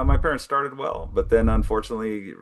my parents started well, but then unfortunately,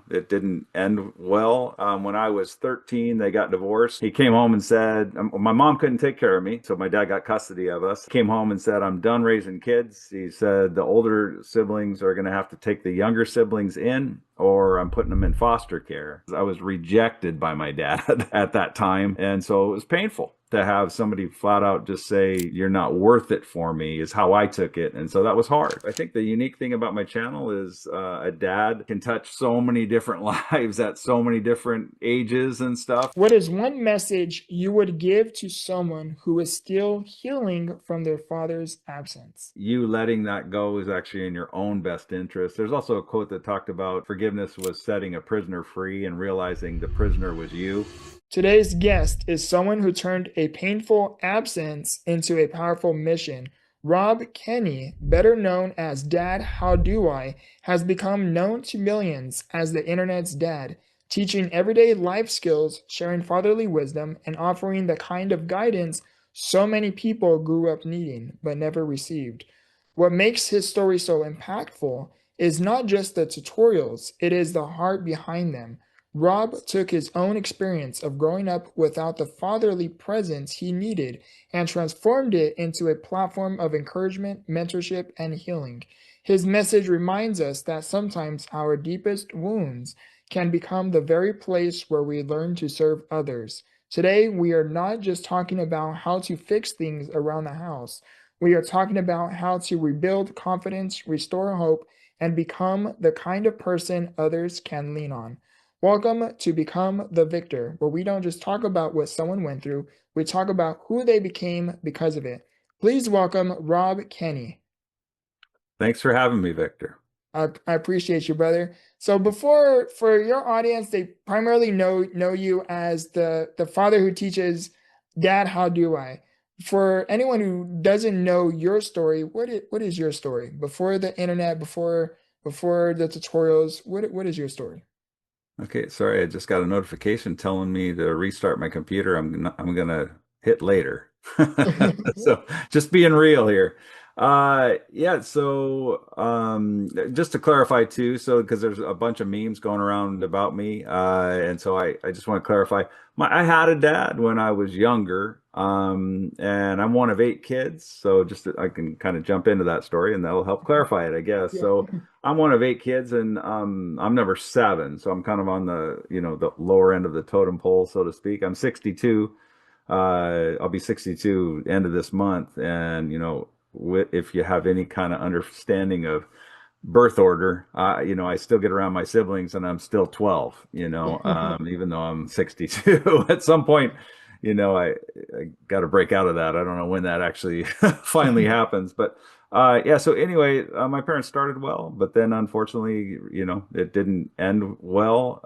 it didn't end well. When I was 13, they got divorced. He came home and said, my mom couldn't take care of me, so my dad got custody of us. He came home and said, I'm done raising kids. He said the older siblings are going to have to take the younger siblings in, or I'm putting them in foster care. I was rejected by my dad at that time, and so it was painful to have somebody flat out just say, you're not worth it for me, is how I took it. And so that was hard. I think the unique thing about my channel is a dad can touch so many different lives at so many different ages and stuff. What is one message you would give to someone who is still healing from their father's absence? You letting that go is actually in your own best interest. There's also a quote that talked about forgiveness was setting a prisoner free and realizing the prisoner was you. Today's guest is someone who turned a painful absence into a powerful mission. Rob Kenney, better known as Dad How Do I, has become known to millions as the internet's dad, teaching everyday life skills, sharing fatherly wisdom, and offering the kind of guidance so many people grew up needing but never received. What makes his story so impactful is not just the tutorials, it is the heart behind them. Rob took his own experience of growing up without the fatherly presence he needed and transformed it into a platform of encouragement, mentorship, and healing. His message reminds us that sometimes our deepest wounds can become the very place where we learn to serve others. Today, we are not just talking about how to fix things around the house. We are talking about how to rebuild confidence, restore hope, and become the kind of person others can lean on. Welcome to Become the Victor, where we don't just talk about what someone went through, we talk about who they became because of it. Please welcome Rob Kenney. Thanks for having me, Victor. I appreciate you, brother. So for your audience, they primarily know you as the father who teaches Dad How Do I. For anyone who doesn't know your story, what is your story? Before the internet, before the tutorials, what is your story? Okay, sorry, I just got a notification telling me to restart my computer. I'm gonna hit later. So just being real here. Yeah, so just to clarify too, so because there's a bunch of memes going around about me, and so I just want to clarify. I had a dad when I was younger, and I'm one of 8 kids, so just I can kind of jump into that story and that'll help clarify it, I guess. Yeah. So I'm one of 8 kids, and I'm number 7, so I'm kind of on the the lower end of the totem pole, so to speak. I'm 62. I'll be 62 end of this month, and if you have any kind of understanding of birth order, I still get around my siblings, and I'm still 12. Even though I'm 62. At some point, I got to break out of that. I don't know when that actually finally happens, but. Yeah, so anyway, my parents started well, but then unfortunately, it didn't end well.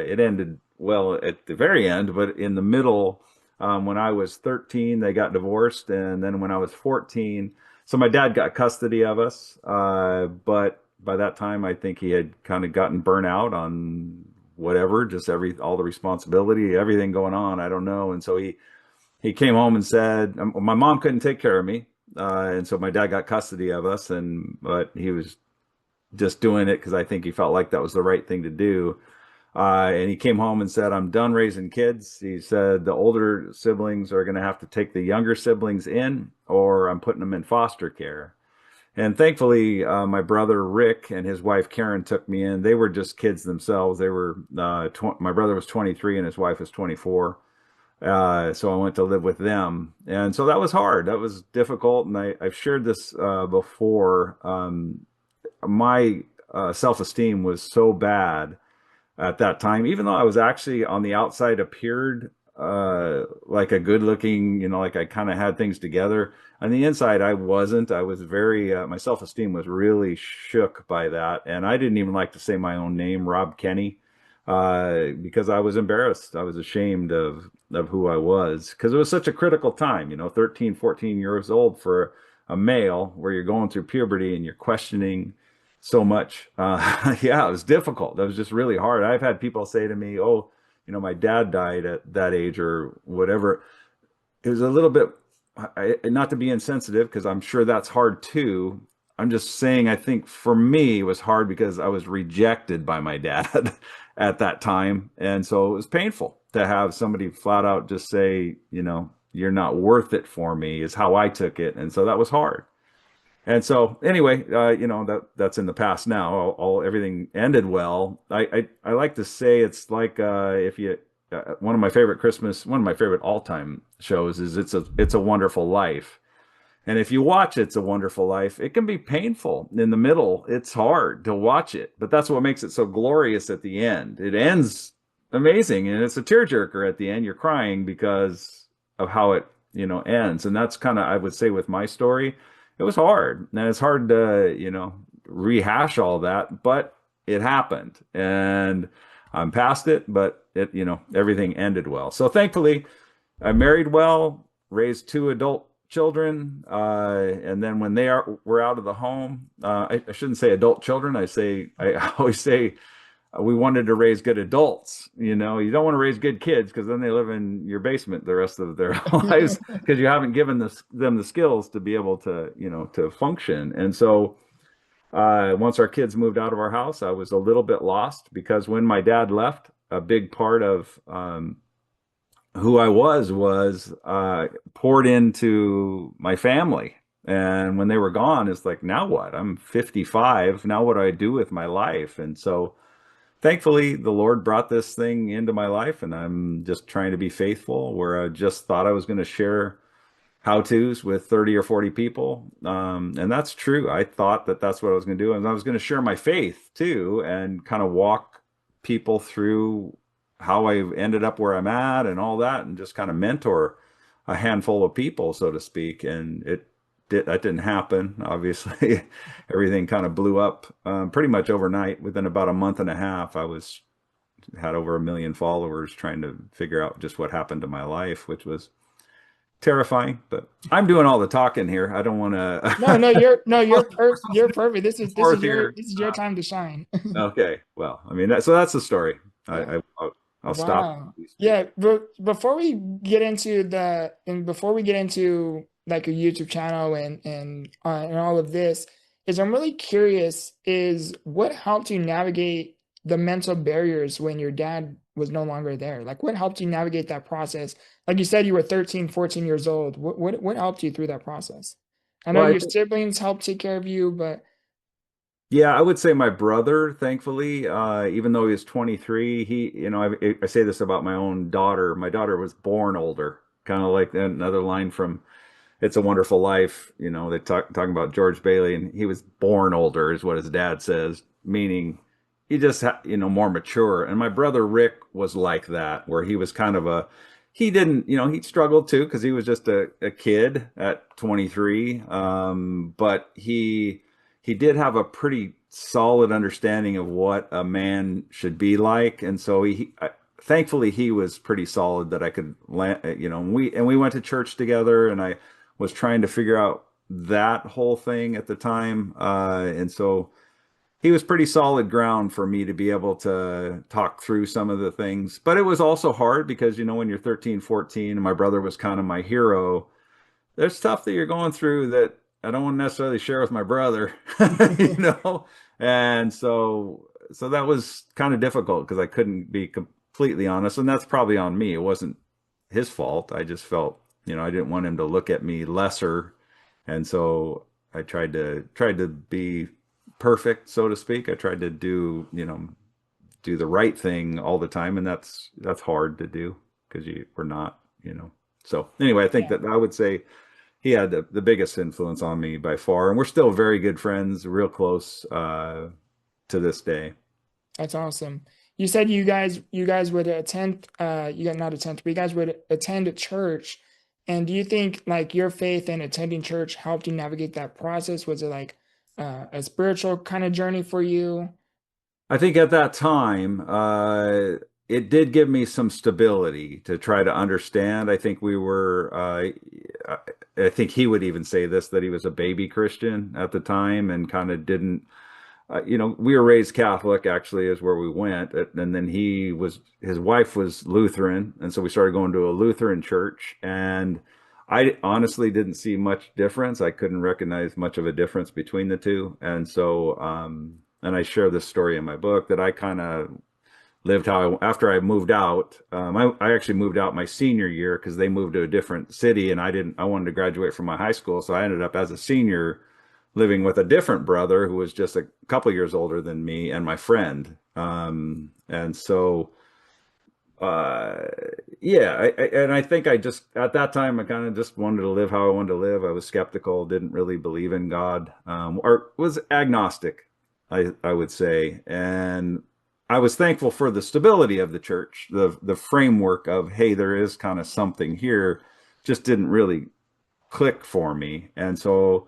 It ended well at the very end, but in the middle, when I was 13, they got divorced. And then when I was 14, so my dad got custody of us. But by that time, I think he had kind of gotten burnt out on whatever, just all the responsibility, everything going on. I don't know. And so he came home and said, my mom couldn't take care of me. And so my dad got custody of us, but he was just doing it because I think he felt like that was the right thing to do. And he came home and said, I'm done raising kids. He said the older siblings are going to have to take the younger siblings in, or I'm putting them in foster care. And thankfully, my brother Rick and his wife Karen took me in. They were just kids themselves. My brother was 23 and his wife was 24. So I went to live with them. And so that was hard. That was difficult. And I've shared this before. My self-esteem was so bad at that time, even though I was actually on the outside appeared like a good looking, like I kind of had things together. On the inside, I wasn't. I was my self-esteem was really shook by that. And I didn't even like to say my own name, Rob Kenney, because I was embarrassed. I was ashamed of who I was, because it was such a critical time, 13, 14 years old for a male, where you're going through puberty and you're questioning so much. Yeah, it was difficult. That was just really hard. I've had people say to me, "Oh, my dad died at that age," or whatever. It was a little bit, not to be insensitive, because I'm sure that's hard too. I'm just saying, I think for me, it was hard because I was rejected by my dad at that time. And so it was painful to have somebody flat out just say, you're not worth it for me, is how I took it. And so that was hard. And so anyway, that's in the past now. Everything ended well. I like to say it's like if you one of my favorite all-time shows is It's a Wonderful Life. And if you watch It's a Wonderful Life, it can be painful in the middle. It's hard to watch it, but that's what makes it so glorious at the end. It ends amazing, and it's a tearjerker at the end. You're crying because of how it, ends. And that's kind of, I would say, with my story, it was hard. And it's hard to, rehash all that, but it happened. And I'm past it, but everything ended well. So thankfully, I married well, raised two adult children, and then when were out of the home, I shouldn't say adult children. I always say we wanted to raise good adults. You don't want to raise good kids because then they live in your basement the rest of their lives because you haven't given them the skills to be able to, to function. And so once our kids moved out of our house, I was a little bit lost because when my dad left, a big part of who I was poured into my family. And when they were gone, it's like, now what? I'm 55. Now what do I do with my life? And so thankfully, the Lord brought this thing into my life, and I'm just trying to be faithful where I just thought I was going to share how-tos with 30 or 40 people. And that's true. I thought that that's what I was going to do. And I was going to share my faith too and kind of walk people through how I ended up where I'm at and all that, and just kind of mentor a handful of people, so to speak. And that didn't happen. Obviously, everything kind of blew up pretty much overnight. Within about a month and a half, had over 1 million followers trying to figure out just what happened to my life, which was terrifying. But I'm doing all the talking here. I don't want No, to. you're perfect. Forth here. This is your time to shine. Okay. Well, I mean, so that's the story. Yeah. I'll stop. Wow. Yeah, but before we get into before we get into like a YouTube channel and all of this, is I'm really curious is what helped you navigate the mental barriers when your dad was no longer there? Like what helped you navigate that process? Like you said you were 13, 14 years old. What helped you through that process? I know Well, your siblings helped take care of you, but yeah, I would say my brother, thankfully, even though he was 23, I say this about my own daughter. My daughter was born older, kind of like another line from It's a Wonderful Life. They talking about George Bailey, and he was born older, is what his dad says, meaning he just more mature. And my brother Rick was like that, where he was kind of he didn't, he struggled too because he was just a kid at 23, but he did have a pretty solid understanding of what a man should be like, and so thankfully he was pretty solid that I could land, we went to church together, and I was trying to figure out that whole thing at the time, and so he was pretty solid ground for me to be able to talk through some of the things. But it was also hard because when you're 13, 14, and my brother was kind of my hero, there's stuff that you're going through that I don't want to necessarily share with my brother, you know? And so that was kind of difficult because I couldn't be completely honest. And that's probably on me. It wasn't his fault. I just felt, I didn't want him to look at me lesser. And so I tried to be perfect, so to speak. I tried to do the right thing all the time. And that's hard to do because we're not. So anyway, I think yeah. that I would say he had the biggest influence on me by far, and we're still very good friends, real close to this day. That's awesome. You said you guys would attend you got not attend, but you guys would attend a church. And do you think like your faith and attending church helped you navigate that process? Was it like a spiritual kind of journey for you? I think at that time, it did give me some stability to try to understand. I think we were, I think he would even say this, that he was a baby Christian at the time and kind of didn't, we were raised Catholic actually is where we went. And then his wife was Lutheran. And so we started going to a Lutheran church. And I honestly didn't see much difference. I couldn't recognize much of a difference between the two. And so, and I share this story in my book that I kind of lived how after I moved out. I actually moved out my senior year because they moved to a different city, and I wanted to graduate from my high school. So I ended up as a senior living with a different brother who was just a couple years older than me and my friend. And so, uh, yeah, and I think I just at that time I kind of just wanted to live how I wanted to live. I was skeptical, didn't really believe in God, or was agnostic, I would say, and I was thankful for the stability of the church, the framework of hey, there is kind of something here, just didn't really click for me, and so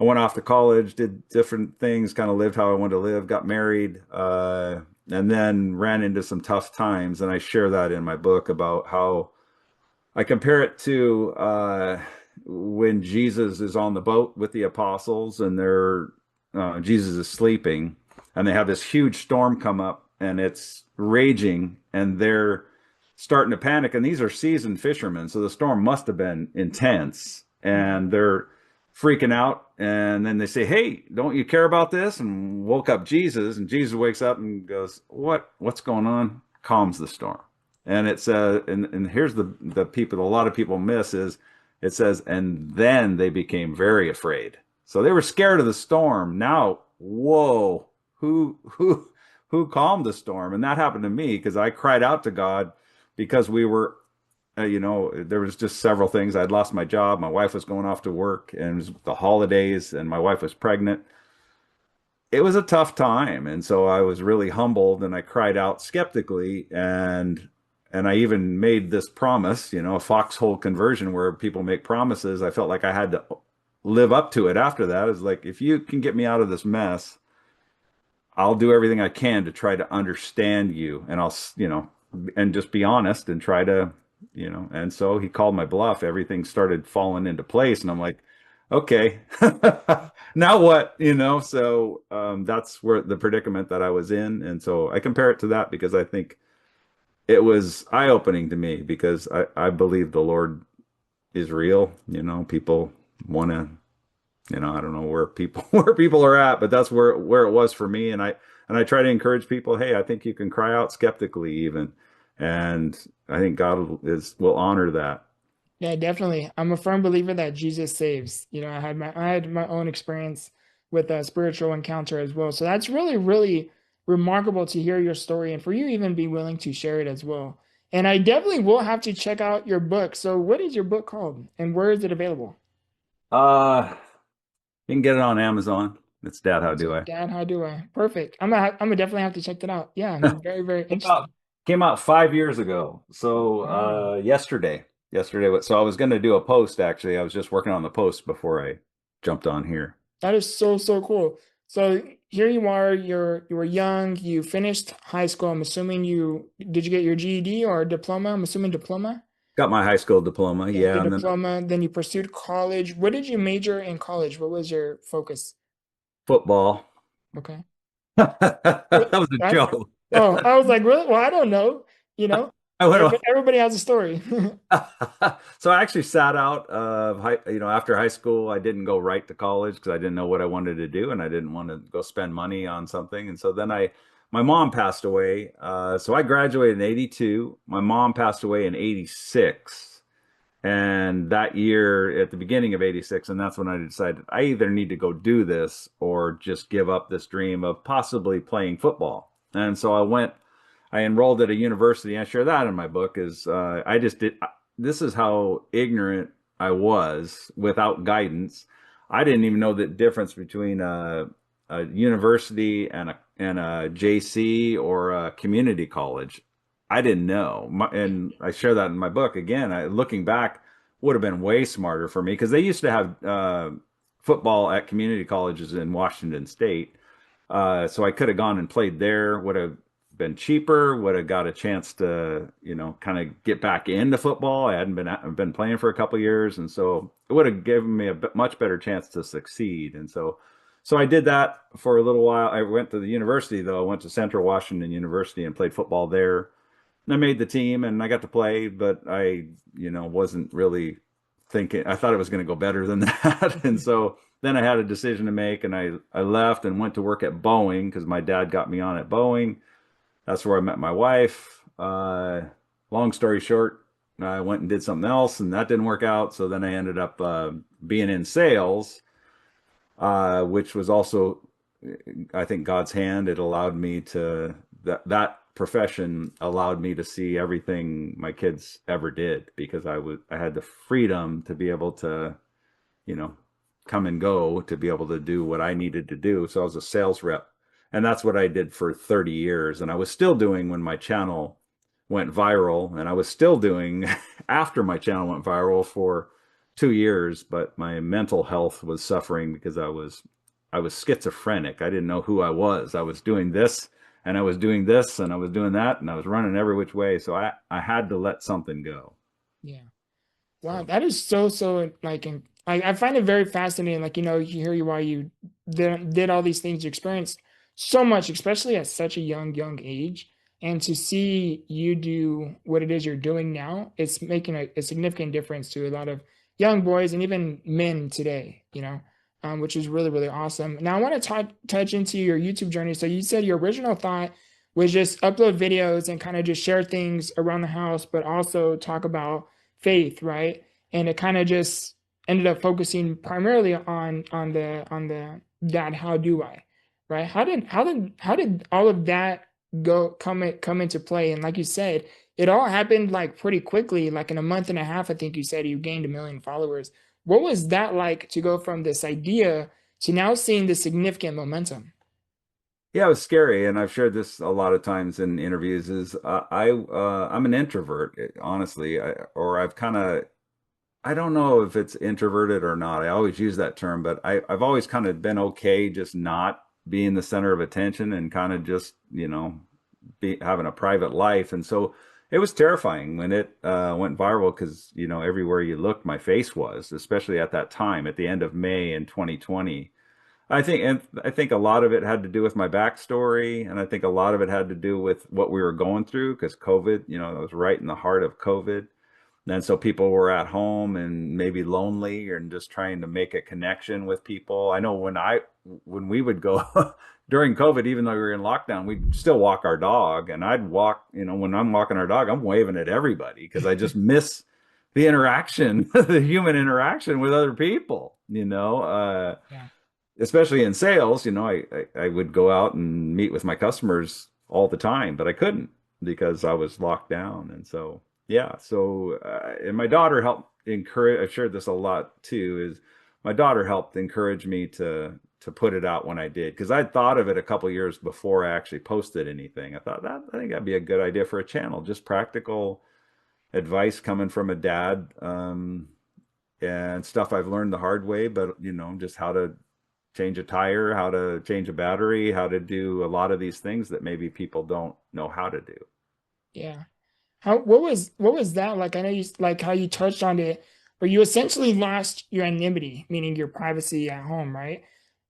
I went off to college, did different things, kind of lived how I wanted to live, got married, and then ran into some tough times. And I share that in my book about how I compare it to when Jesus is on the boat with the apostles and Jesus is sleeping and they have this huge storm come up and it's raging and they're starting to panic. And these are seasoned fishermen. So the storm must have been intense Mhm. and they're freaking out. And then they say, hey, don't you care about this? And woke up Jesus. And Jesus wakes up and goes, what's going on? Calms the storm. And it's and here's the people a lot of people miss is it says and then they became very afraid. So they were scared of the storm. Now, whoa, who calmed the storm? And that happened to me because I cried out to God because we were there was just several things. I'd lost my job, my wife was going off to work, and it was the holidays, and my wife was pregnant. It was a tough time, and so I was really humbled, and I cried out skeptically, and I even made this promise, a foxhole conversion where people make promises. I felt like I had to live up to it after that. It's like, if you can get me out of this mess, I'll do everything I can to try to understand you, and and just be honest and try to, and so he called my bluff. Everything started falling into place, and I'm like, okay, now what? So that's where the predicament that I was in, and so I compare it to that because I think it was eye-opening to me because I believe the Lord is real. People want to, I don't know where people where people are at, but that's where it was for me. And I try to encourage people, hey, I think you can cry out skeptically even. And I think God will honor that. Yeah, definitely. I'm a firm believer that Jesus saves. I had my own experience with a spiritual encounter as well. So that's really, really remarkable to hear your story and for you even be willing to share it as well. And I definitely will have to check out your book. So what is your book called and where is it available? Uh, you can get it on Amazon. It's Dad, How Do So I? Dad, how do I? Perfect. I'm gonna definitely have to check that out. Yeah, I'm very, very Came out interested. came out 5 years ago. So Wow. yesterday. So I was going to do a post actually. I was just working on the post before I jumped on here. That is so, so cool. So here you are, you were young, you finished high school. I'm assuming did you get your GED or diploma? I'm assuming diploma. Got my high school diploma, Yeah, the yeah, and then diploma. Then you pursued college. What did you major in college? What was your focus? football. Okay. That What was a that? joke. Oh, I was like, really? Well, I don't know. You know, I went everybody has a story. so I actually sat out of after high school. I didn't go right to college because I didn't know what I wanted to do, and I didn't want to go spend money on something. And so then my mom passed away. So I graduated in '82. My mom passed away in '86, and that year at the beginning of '86, and that's when I decided I either need to go do this or just give up this dream of possibly playing football. And so I enrolled at a university. I share that in my book. Is I just did. This is how ignorant I was without guidance. I didn't even know the difference between a university and a JC or a community college. I didn't know, and I share that in my book. Again, looking back, would have been way smarter for me because they used to have football at community colleges in Washington State. So I could have gone and played there. Would have been cheaper, would have got a chance to, kind of get back into football. I hadn't been playing for a couple of years, and so it would have given me a much better chance to succeed. And so I did that for a little while. I went to the university though. I went to Central Washington University and played football there. And I made the team and I got to play, but I, wasn't really thinking I thought it was going to go better than that. And so then I had a decision to make, and I left and went to work at Boeing because my dad got me on at Boeing. That's where I met my wife. Long story short, I went and did something else, and that didn't work out. So then I ended up being in sales, which was also, I think, God's hand. It allowed me to that profession allowed me to see everything my kids ever did because I had the freedom to be able to, you know, come and go to be able to do what I needed to do. So I was a sales rep. And that's what I did for 30 years. And I was still doing when my channel went viral. And I was still doing after my channel went viral for 2 years. But my mental health was suffering because I was schizophrenic. I didn't know who I was. I was doing this and I was doing this and I was doing that and I was running every which way. So I had to let something go. Yeah. Wow, So that is so like I find it very fascinating. Like, here you are, you did all these things, you experienced so much, especially at such a young age. And to see you do what it is you're doing now, it's making a significant difference to a lot of young boys and even men today, which is really awesome. Now I want to touch into your YouTube journey. So you said your original thought was just upload videos and kind of just share things around the house, but also talk about faith, right? And it kind of just ended up focusing primarily on the dad, how do I, right? How did all of that come into play? And like you said, it all happened like pretty quickly, like in a month and a half. I think you said you gained 1 million followers. What was that like to go from this idea to now seeing the significant momentum? yeah, it was scary, and I've shared this a lot of times in interviews. Is I'm an introvert, honestly, or I've kind of I don't know if it's introverted or not. I always use that term, but I've always kind of been okay just not being the center of attention and kind of just, having a private life. And so it was terrifying when it went viral because, everywhere you looked, my face was, especially at that time, at the end of May in 2020. And I think a lot of it had to do with my backstory, and I think a lot of it had to do with what we were going through because COVID, I was right in the heart of COVID. And so people were at home and maybe lonely and just trying to make a connection with people. I know when we would go during COVID, even though we were in lockdown, we'd still walk our dog. And I'd walk, when I'm walking our dog, I'm waving at everybody because I just miss the interaction, the human interaction with other people, Yeah. especially in sales. I would go out and meet with my customers all the time, but I couldn't because I was locked down. And so, yeah. So, and my daughter helped encourage, I've shared this a lot too, is my daughter helped encourage me to put it out when I did. Cause I'd thought of it a couple years before I actually posted anything. I think that'd be a good idea for a channel, just practical advice coming from a dad. And stuff I've learned the hard way, but just how to change a tire, how to change a battery, how to do a lot of these things that maybe people don't know how to do. Yeah. What was that like? I know you like how you touched on it, where you essentially lost your anonymity, meaning your privacy at home, right?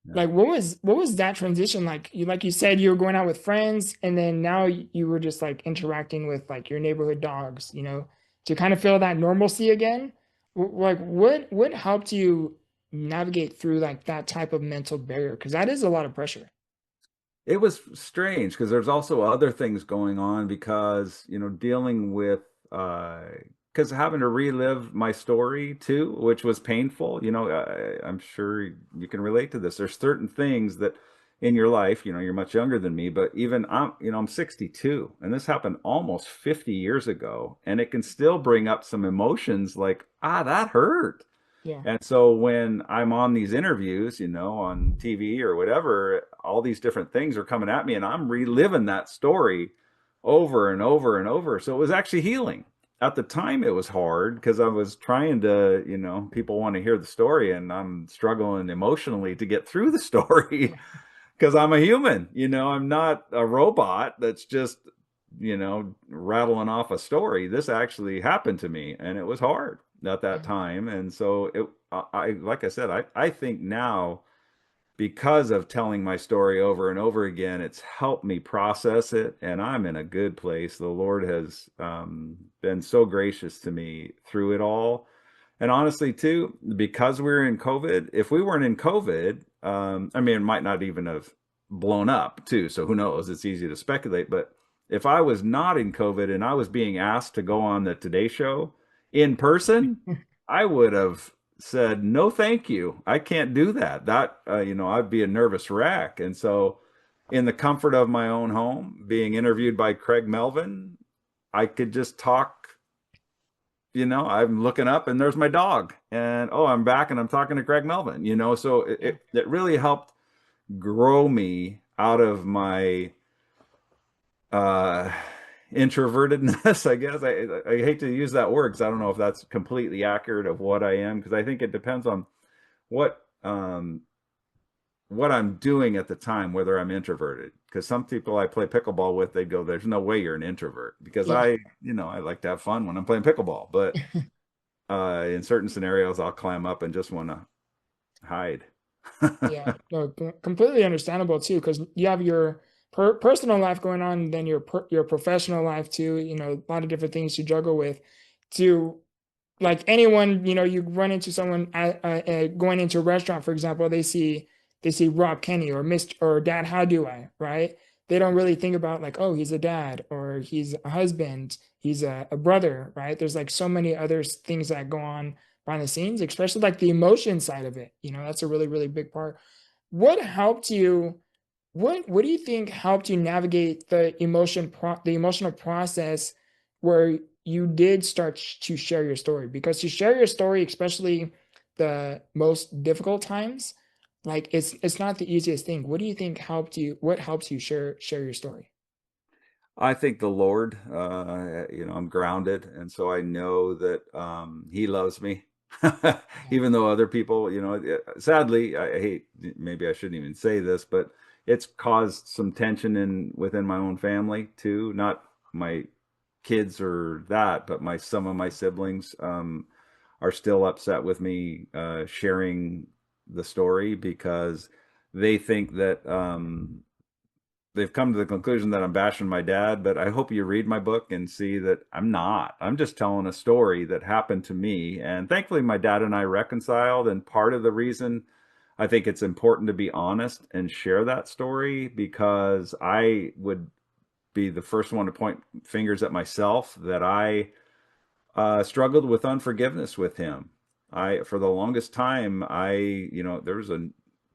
Yeah. Like what was that transition like? You said you were going out with friends, and then now you were just like interacting with like your neighborhood dogs, to kind of feel that normalcy again. Like what helped you navigate through like that type of mental barrier? Because that is a lot of pressure. It was strange because there's also other things going on because, dealing with because having to relive my story too, which was painful. I'm sure you can relate to this. There's certain things that in your life, you're much younger than me, but even I'm 62, and this happened almost 50 years ago, and it can still bring up some emotions like, that hurt. Yeah. And so when I'm on these interviews, on TV or whatever, all these different things are coming at me and I'm reliving that story over and over and over. So it was actually healing. At the time, it was hard because I was trying to, people want to hear the story and I'm struggling emotionally to get through the story because I'm a human, I'm not a robot that's just, rattling off a story. This actually happened to me and it was hard at that time. And so like I said, I think now because of telling my story over and over again, it's helped me process it and I'm in a good place. The Lord has been so gracious to me through it all. And honestly, too, because we were in COVID, if we weren't in COVID, I mean, it might not even have blown up, too. So who knows? It's easy to speculate. But if I was not in COVID and I was being asked to go on the Today Show in person, I would have said, no, thank you. I can't do that. I'd be a nervous wreck. And so, in the comfort of my own home, being interviewed by Craig Melvin, I could just talk. I'm looking up and there's my dog, and oh, I'm back and I'm talking to Craig Melvin. So it, Yeah. it, it really helped grow me out of my uh, introvertedness, I guess. I hate to use that word because I don't know if that's completely accurate of what I am, because I think it depends on what um, what I'm doing at the time, whether I'm introverted. Because some people I play pickleball with, they go, "There's no way you're an introvert," because Yeah. I like to have fun when I'm playing pickleball, but in certain scenarios, I'll climb up and just want to hide. Yeah, no, completely understandable too, because you have your personal life going on, and then your professional life too. A lot of different things to juggle with. To like anyone, you run into someone going into a restaurant, for example, they see Rob Kenney or Mr. or Dad, how do I, right? They don't really think about like, oh, he's a dad or he's a husband, he's a brother, right? There's like so many other things that go on behind the scenes, especially like the emotion side of it. That's a really, really big part. What helped you? What do you think helped you navigate the emotional process where you did start to share your story? Because to share your story, especially the most difficult times, like it's not the easiest thing. What do you think helped you? What helps you share your story? I think the Lord, I'm grounded, and so I know that He loves me, Yeah, even though other people, sadly, I hate, maybe I shouldn't even say this, but it's caused some tension within my own family too. Not my kids or that, but some of my siblings are still upset with me sharing the story, because they think that they've come to the conclusion that I'm bashing my dad. But I hope you read my book and see that I'm not. I'm just telling a story that happened to me. And thankfully, my dad and I reconciled. And part of the reason I think it's important to be honest and share that story, because I would be the first one to point fingers at myself, that I struggled with unforgiveness with him. For the longest time, there was a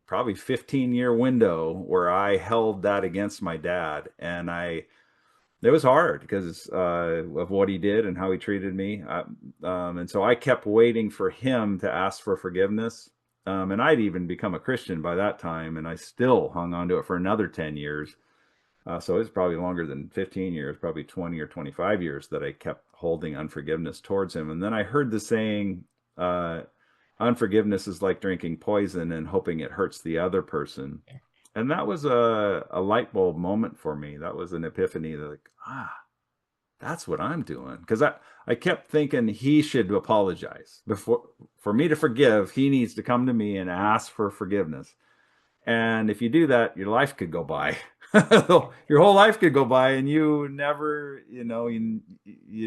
probably 15-year window where I held that against my dad, and it was hard because of what he did and how he treated me. And so I kept waiting for him to ask for forgiveness. And I'd even become a Christian by that time, and I still hung on to it for another 10 years. So it's probably longer than 15 years, probably 20 or 25 years that I kept holding unforgiveness towards him. And then I heard the saying, uh, unforgiveness is like drinking poison and hoping it hurts the other person. And that was a light bulb moment for me. That was an epiphany, like, that's what I'm doing. Because I kept thinking he should apologize. For me to forgive, he needs to come to me and ask for forgiveness. And if you do that, your life could go by. Your whole life could go by, and you never, you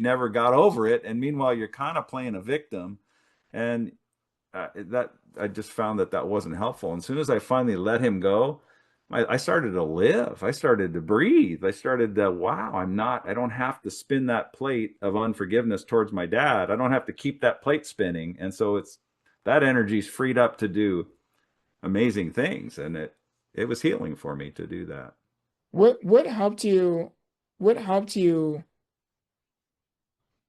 never got over it. And meanwhile, you're kind of playing a victim. And that I just found that wasn't helpful. And as soon as I finally let him go, I started to live. I started to breathe. I started to, wow, I don't have to spin that plate of unforgiveness towards my dad. I don't have to keep that plate spinning. And so that energy's freed up to do amazing things. And it was healing for me to do that. What helped you? What helped you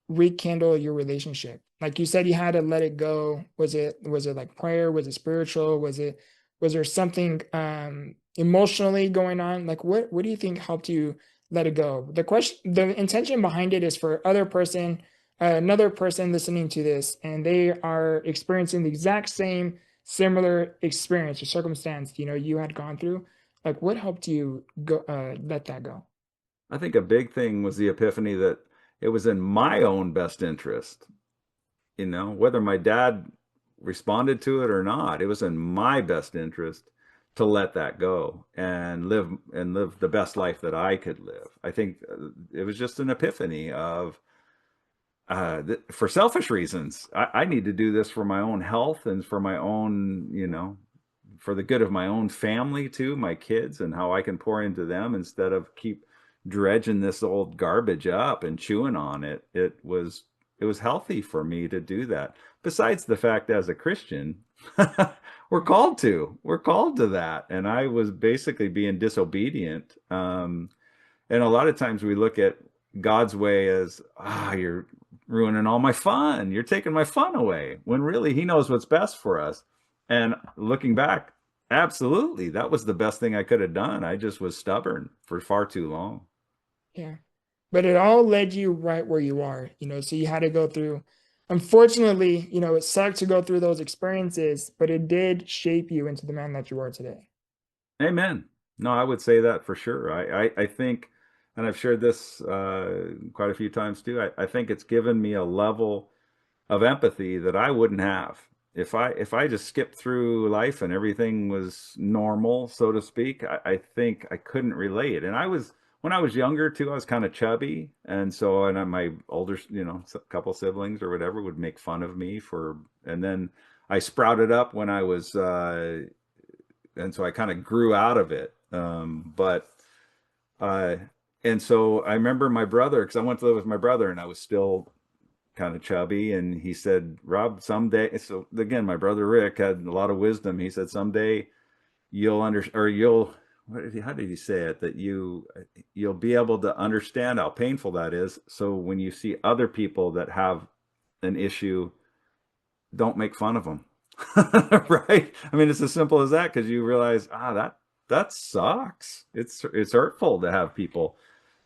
rekindle your relationship? Like you said, you had to let it go. Was it like prayer? Was it spiritual? Was there something emotionally going on? Like what do you think helped you let it go? The intention behind it is for another person listening to this, and they are experiencing the exact same similar experience or circumstance you had gone through. Like what helped you go let that go? I think a big thing was the epiphany that it was in my own best interest, whether my dad responded to it or not. It was in my best interest to let that go and live the best life that I could live. I think it was just an epiphany of for selfish reasons. I need to do this for my own health and for my own, for the good of my own family too, my kids, and how I can pour into them instead of keep dredging this old garbage up and chewing on it. It was healthy for me to do that. Besides the fact, as a Christian, we're called to that, and I was basically being disobedient. And a lot of times we look at God's way as, you're ruining all my fun. You're taking my fun away. When really He knows what's best for us. And looking back, absolutely, that was the best thing I could have done. I just was stubborn for far too long. Yeah. But it all led you right where you are, so you had to go through. Unfortunately, it sucked to go through those experiences, but it did shape you into the man that you are today. Amen. No, I would say that for sure. I think, and I've shared this quite a few times too. I think it's given me a level of empathy that I wouldn't have if I just skipped through life and everything was normal, so to speak. I think I couldn't relate. And when I was younger too, I was kind of chubby, and so my older, couple siblings or whatever would make fun of me and then I sprouted up when I was, and so I kind of grew out of it. But uh, and so I remember my brother, because I went to live with my brother, and I was still kind of chubby, and he said, Rob, someday. So again, my brother Rick had a lot of wisdom. He said, someday you'll how did he say it? That you'll be able to understand how painful that is. So when you see other people that have an issue, don't make fun of them. Right? I mean, it's as simple as that, because you realize, that sucks. It's hurtful to have people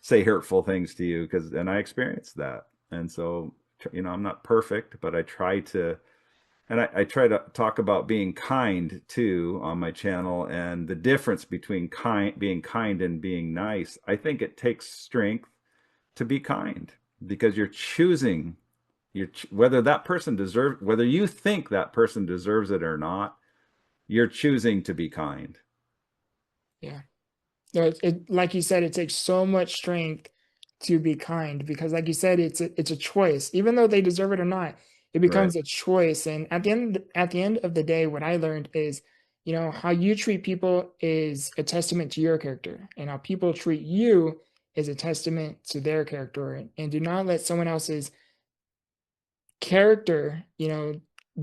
say hurtful things to you, and I experienced that. And so, I'm not perfect, but I try to, and I try to talk about being kind too on my channel, and the difference between being kind and being nice. I think it takes strength to be kind, because you're choosing, whether you think that person deserves it or not, you're choosing to be kind. Yeah. No, like you said, it takes so much strength to be kind because, like you said, it's a choice. Even though they deserve it or not, it Right. becomes a choice. And at the end of the day, what I learned is, how you treat people is a testament to your character, and how people treat you is a testament to their character. And do not let someone else's character,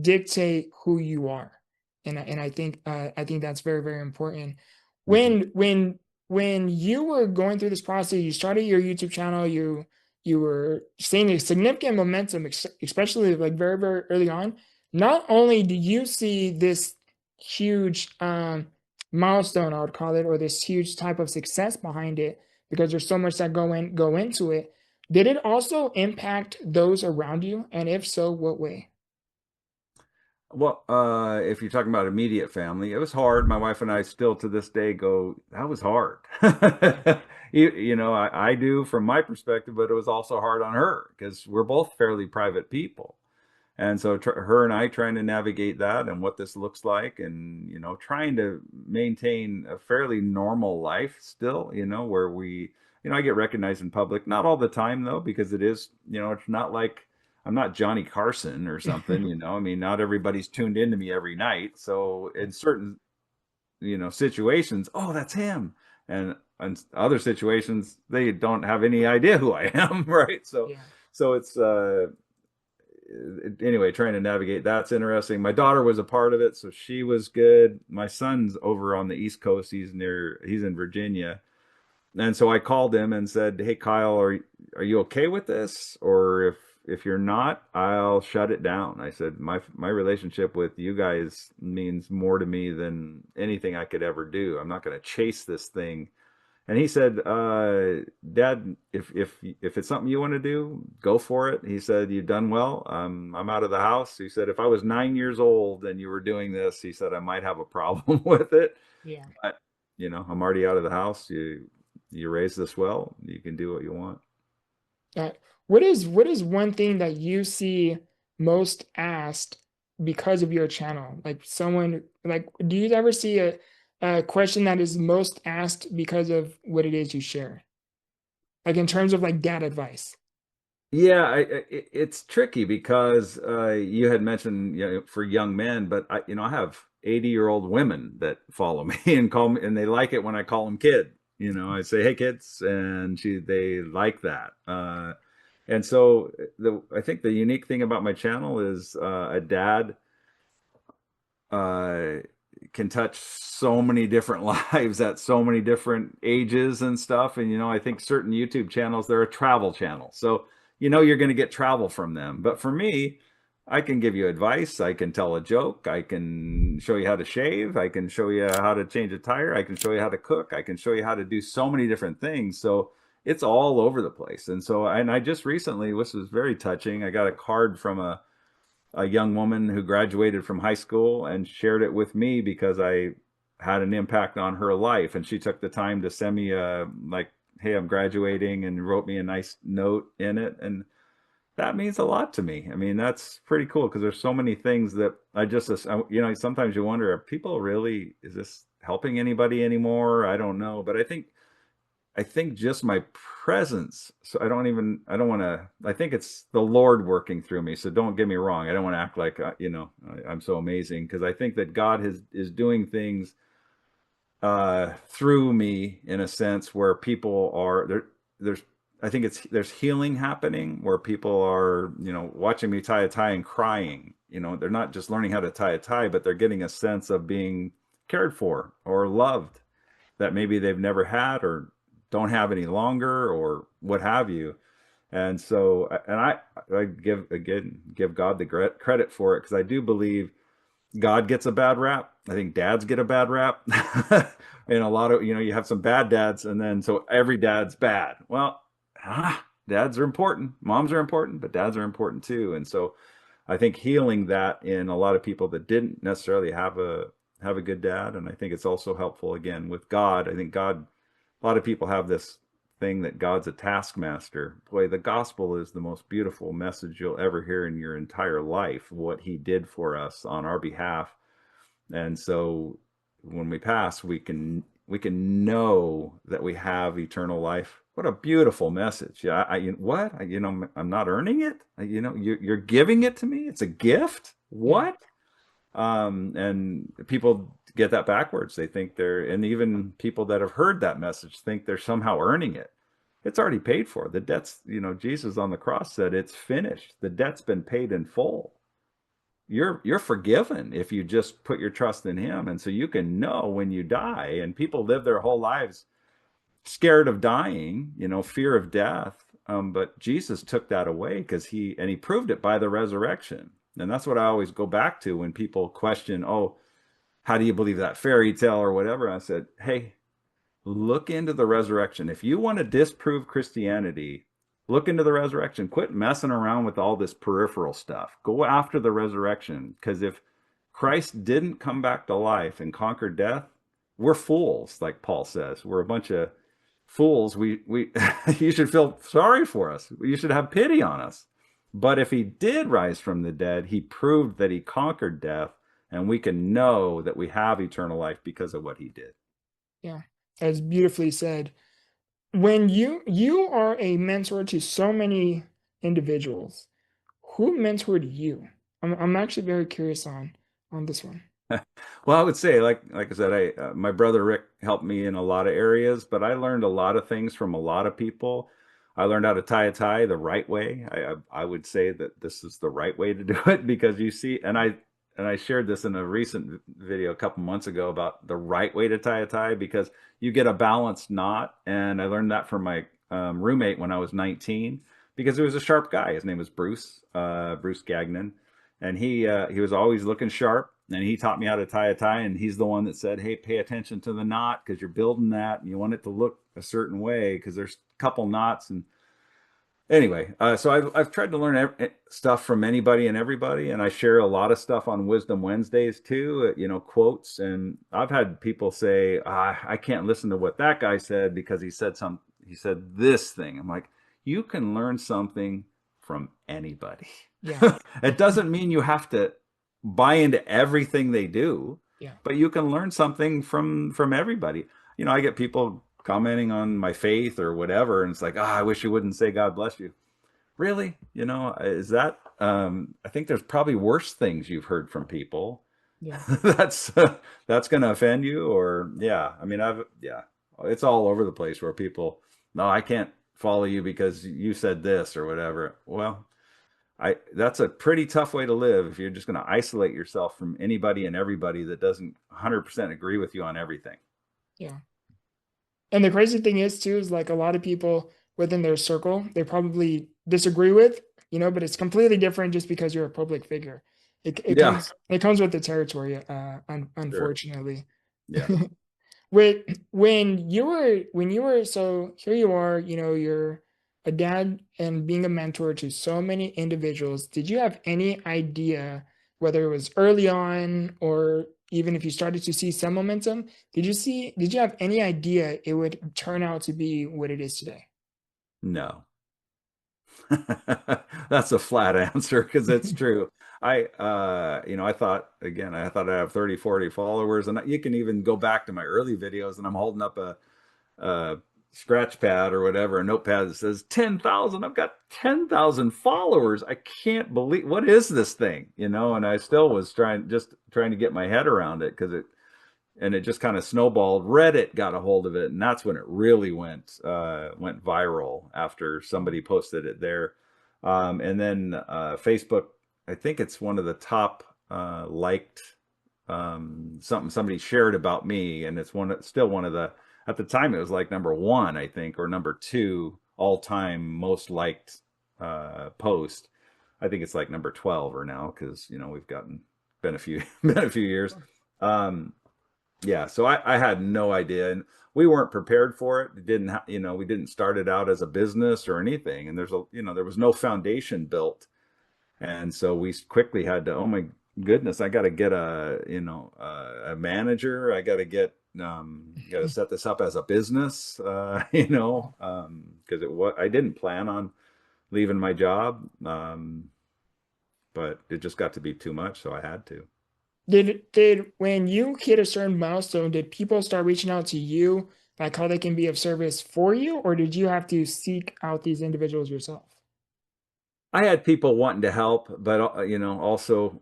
dictate who you are. And I think that's very, very important. Hmm. When you were going through this process, you started your YouTube channel, you were seeing a significant momentum, especially like very, very early on. Not only do you see this huge milestone, I would call it, or this huge type of success behind it, because there's so much that go into it. Did it also impact those around you? And if so, what way? Well, if you're talking about immediate family, it was hard. My wife and I still to this day go, that was hard. I do from my perspective, but it was also hard on her, because we're both fairly private people. And so her and I trying to navigate that and what this looks like, and trying to maintain a fairly normal life still, where I get recognized in public, not all the time though, because it's not like I'm not Johnny Carson or something, I mean, not everybody's tuned into me every night. So in certain, situations, oh, that's him. And in other situations, they don't have any idea who I am, right? So Yeah. so it's anyway, trying to navigate that's interesting. My daughter was a part of it, so she was good. My son's over on the East Coast. He's in Virginia. And so I called him and said, "Hey Kyle, are you okay with this? Or if you're not, I'll shut it down." I said, "My relationship with you guys means more to me than anything I could ever do. I'm not going to chase this thing." And he said, "Dad, if it's something you want to do, go for it." He said, "You've done well. I'm out of the house." He said, "If I was 9 years old and you were doing this," he said, "I might have a problem with it. Yeah. But I'm already out of the house. You raised this well. You can do what you want." Uh, what is one thing that you see most asked because of your channel? Like someone like, do you ever see a question that is most asked because of what it is you share? Like in terms of like dad advice. Yeah, it's tricky because you had mentioned, for young men, but I have 80-year-old women that follow me and call me, and they like it when I call them kid. I say, "Hey, kids," and they like that. And so I think the unique thing about my channel is a dad uh, can touch so many different lives at so many different ages and stuff. And I think certain YouTube channels, they're a travel channel, so you're going to get travel from them. But for me, I can give you advice. I can tell a joke. I can show you how to shave. I can show you how to change a tire. I can show you how to cook. I can show you how to do so many different things. So it's all over the place. And I just recently, this was very touching. I got a card from a young woman who graduated from high school and shared it with me because I had an impact on her life. And she took the time to send me like, "Hey, I'm graduating," and wrote me a nice note in it. And that means a lot to me. I mean, that's pretty cool because there's so many things that I just, sometimes you wonder, are people really, is this helping anybody anymore? I don't know. But I think just my presence. So I don't want to, I think it's the Lord working through me. So don't get me wrong. I don't want to act like, I'm so amazing, because I think that God is doing things through me in a sense where people are there. I think there's healing happening where people are, watching me tie a tie and crying. They're not just learning how to tie a tie, but they're getting a sense of being cared for or loved that maybe they've never had or don't have any longer or what have you. And so, and I give God the credit for it, because I do believe God gets a bad rap. I think dads get a bad rap. And a lot of, you have some bad dads, and then so every dad's bad. Well, dads are important, moms are important, but dads are important too. And so I think healing that in a lot of people that didn't necessarily have a good dad. And I think it's also helpful again with God. I think God, a lot of people have this thing that God's a taskmaster. Boy, the gospel is the most beautiful message you'll ever hear in your entire life, what he did for us on our behalf. And so when we pass, we can know that we have eternal life. What a beautiful message. Yeah, what? I'm not earning it. You're giving it to me. It's a gift. Yeah. What? And people get that backwards. They think and even people that have heard that message think they're somehow earning it. It's already paid for. The debt's, Jesus on the cross said it's finished. The debt's been paid in full. You're forgiven if you just put your trust in him. And so you can know when you die. And people live their whole lives scared of dying, fear of death. But Jesus took that away because he proved it by the resurrection. And that's what I always go back to when people question, "Oh, how do you believe that fairy tale or whatever?" I said, "Hey, look into the resurrection. If you want to disprove Christianity, look into the resurrection. Quit messing around with all this peripheral stuff. Go after the resurrection. Because if Christ didn't come back to life and conquer death, we're fools, like Paul says. We're a bunch of fools. We you should feel sorry for us. You should have pity on us. But if he did rise from the dead, he proved that he conquered death, and we can know that we have eternal life because of what he did." Yeah. As beautifully said. When you are a mentor to so many individuals, who mentored you? I'm actually very curious on this one. Well, I would say, like I said, my brother Rick helped me in a lot of areas, but I learned a lot of things from a lot of people. I learned how to tie a tie the right way. I would say that this is the right way to do it, because you see, and I shared this in a recent video a couple months ago about the right way to tie a tie, because you get a balanced knot. And I learned that from my roommate when I was 19, because he was a sharp guy. His name was Bruce Gagnon, and he was always looking sharp. And he taught me how to tie a tie. And he's the one that said, "Hey, pay attention to the knot, because you're building that and you want it to look a certain way, because there's a couple knots." And anyway, so I've tried to learn stuff from anybody and everybody, and I share a lot of stuff on Wisdom Wednesdays too. Quotes. And I've had people say, "I can't listen to what that guy said because he said this thing." I'm like, you can learn something from anybody. Yeah. It doesn't mean you have to buy into everything they do, Yeah. but you can learn something from everybody. I get people commenting on my faith or whatever, and it's like, I wish you wouldn't say God bless you. really? You know, is that, I think there's probably worse things you've heard from people. Yeah. That's that's going to offend you, or yeah. I mean, yeah, it's all over the place where people, no, I can't follow you because you said this or whatever. Well, that's a pretty tough way to live if you're just going to isolate yourself from anybody and everybody that doesn't 100% agree with you on everything. Yeah. And the crazy thing is too, is like a lot of people within their circle, they probably disagree with, but it's completely different just because you're a public figure. Yeah, It comes with the territory, sure. unfortunately. Yeah. When you were so here you are, you're a dad and being a mentor to so many individuals. Did you have any idea, whether it was early on or even if you started to see some momentum, did you have any idea it would turn out to be what it is today? No. That's a flat answer because it's true. I thought, again, I thought I'd have 30, 40 followers, and you can even go back to my early videos and I'm holding up a scratch pad or whatever, a notepad that says 10,000. I've got 10,000 followers. I can't believe, what is this thing? And I still was trying to get my head around it because it just kind of snowballed. Reddit got a hold of it, and that's when it really went viral after somebody posted it there. And then Facebook, I think it's one of the top liked something somebody shared about me, and it's still one of the, at the time it was like number one, I think, or number two all time most liked post. I think it's like number 12 or now because we've been a few been a few years. Um, yeah, so I had no idea, and we weren't prepared for it. It didn't we didn't start it out as a business or anything, and there was no foundation built, and so we quickly had to, oh my goodness, I got to get a manager. I got to got to set this up as a business, because I didn't plan on leaving my job, but it just got to be too much, so I had to. Did when you hit a certain milestone, did people start reaching out to you, like how they can be of service for you, or did you have to seek out these individuals yourself? I had people wanting to help, but also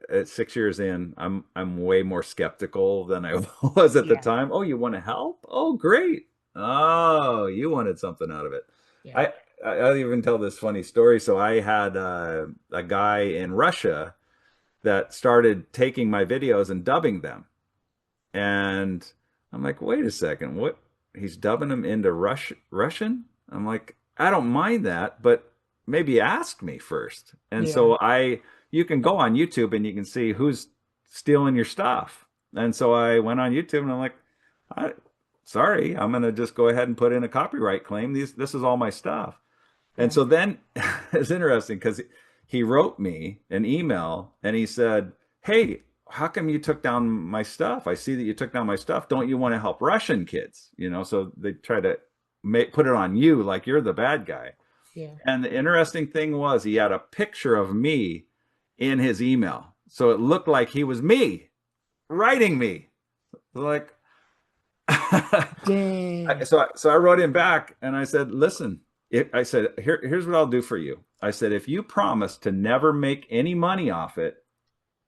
at 6 years in, I'm way more skeptical than I was at the Yeah, time. Oh, you want to help? Oh, great. Oh, you wanted something out of it. yeah, I I'll even tell this funny story. So I had a guy in Russia that started taking my videos and dubbing them. And I'm like, wait a second, what? He's dubbing them into Russian? I'm like, I don't mind that, but maybe ask me first. And yeah, so you can go on YouTube and you can see who's stealing your stuff. And so I went on YouTube and I'm like, I, sorry, I'm going to just go ahead and put in a copyright claim. This is all my stuff. And yeah. so then it's interesting because he wrote me an email and he said, hey, how come you took down my stuff? I see that you took down my stuff. Don't you want to help Russian kids? So they try to put it on you like you're the bad guy. Yeah. And the interesting thing was he had a picture of me in his email. So it looked like he was me writing me. Like, Dang. so I wrote him back and I said, listen, I said, here's what I'll do for you. I said, if you promise to never make any money off it,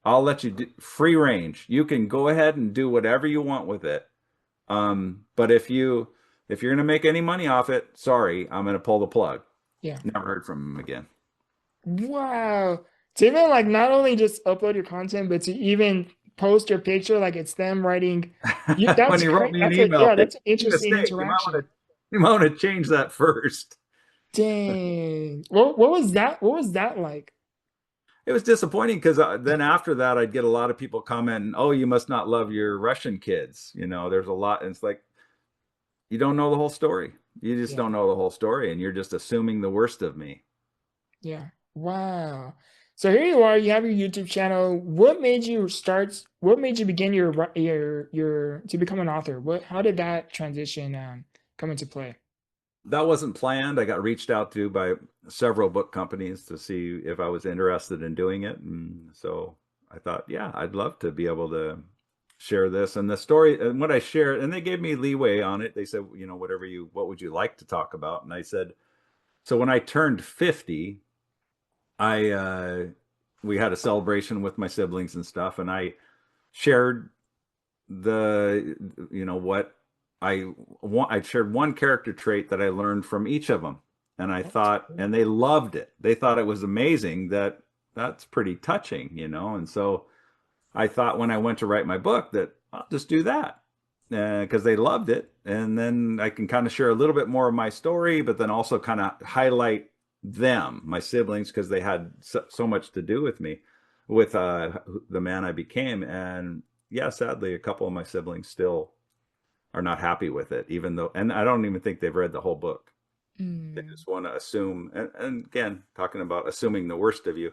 I'll let you do free range. You can go ahead and do whatever you want with it. But if you're gonna make any money off it, sorry, I'm gonna pull the plug. Yeah. Never heard from him again. Wow. To even like not only just upload your content, but to even post your picture like it's them writing. When That's he wrote great. me an email, Yeah, that's an "Big interesting mistake. interaction. You might want to change that first." Dang. What was that? What was that like? It was disappointing because then after that, I'd get a lot of people commenting, "Oh, you must not love your Russian kids." There's a lot, and it's like you don't know the whole story. You just Yeah. don't know the whole story, and you're just assuming the worst of me. Yeah. Wow. So here you are, you have your YouTube channel. What made you begin your to become an author? How did that transition come into play? That wasn't planned. I got reached out to by several book companies to see if I was interested in doing it. And so I thought, yeah, I'd love to be able to share this and the story and what I shared. And they gave me leeway on it. They said, what would you like to talk about? And I said, So when I turned 50, I we had a celebration with my siblings and stuff, and I shared the what I I shared one character trait that I learned from each of them, and I thought, and they loved it. They thought it was amazing. That's pretty touching, and so I thought when I went to write my book that I'll just do that because they loved it. And then I can kind of share a little bit more of my story, but then also kind of highlight them, my siblings, because they had so much to do with me, with the man I became. And yeah, sadly, a couple of my siblings still are not happy with it, even though, and I don't even think they've read the whole book. They Mm. just want to assume, and again, talking about assuming the worst of you,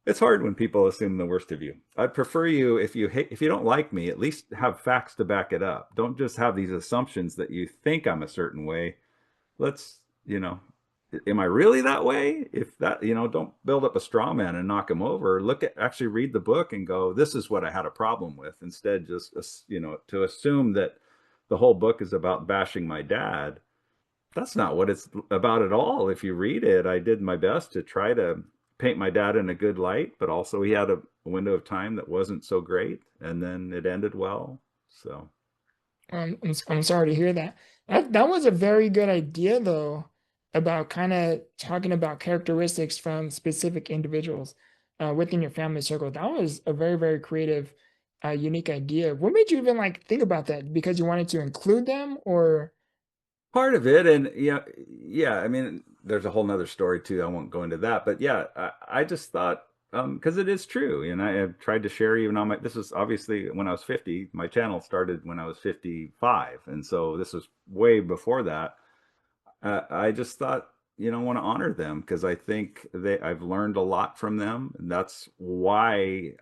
it's hard when people assume the worst of you. I'd prefer you if you don't like me, at least have facts to back it up. Don't just have these assumptions that you think I'm a certain way. Let's, am I really that way? If that, don't build up a straw man and knock him over. Actually read the book and go, this is what I had a problem with. Instead, just, to assume that the whole book is about bashing my dad. That's not what it's about at all. If you read it, I did my best to try to paint my dad in a good light, but also he had a window of time that wasn't so great, and then it ended well. So, I'm sorry to hear that. That was a very good idea, though, about kind of talking about characteristics from specific individuals within your family circle. That was a very, very creative, unique idea. What made you even like think about that? Because you wanted to include them, or part of it, and yeah, I mean, there's a whole nother story too. I won't go into that, but yeah, I just thought, because it is true, and I have tried to share even on my. This was obviously when I was 50. My channel started when I was 55, and so this was way before that. I just thought, want to honor them because I think I've learned a lot from them, and that's why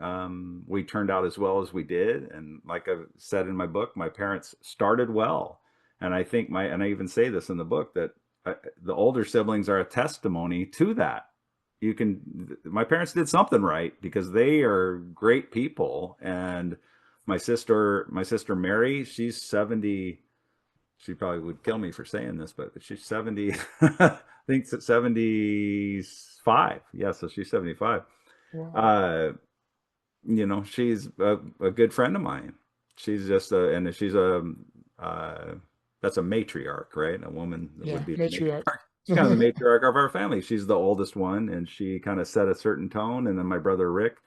we turned out as well as we did. And like I said in my book, my parents started well, and I think and I even say this in the book that the older siblings are a testimony to that. My parents did something right because they are great people, and my sister Mary, she's 70. She probably would kill me for saying this, but she's 70. I think it's 75. Yeah, so she's 75. wow, Uh, she's a good friend of mine. She's just and she's uh, that's a matriarch, right? A woman that yeah, would be the matriarch. matriarch. She's kind of the matriarch of our family. She's the oldest one, and she kind of set a certain tone. And then my brother Rick,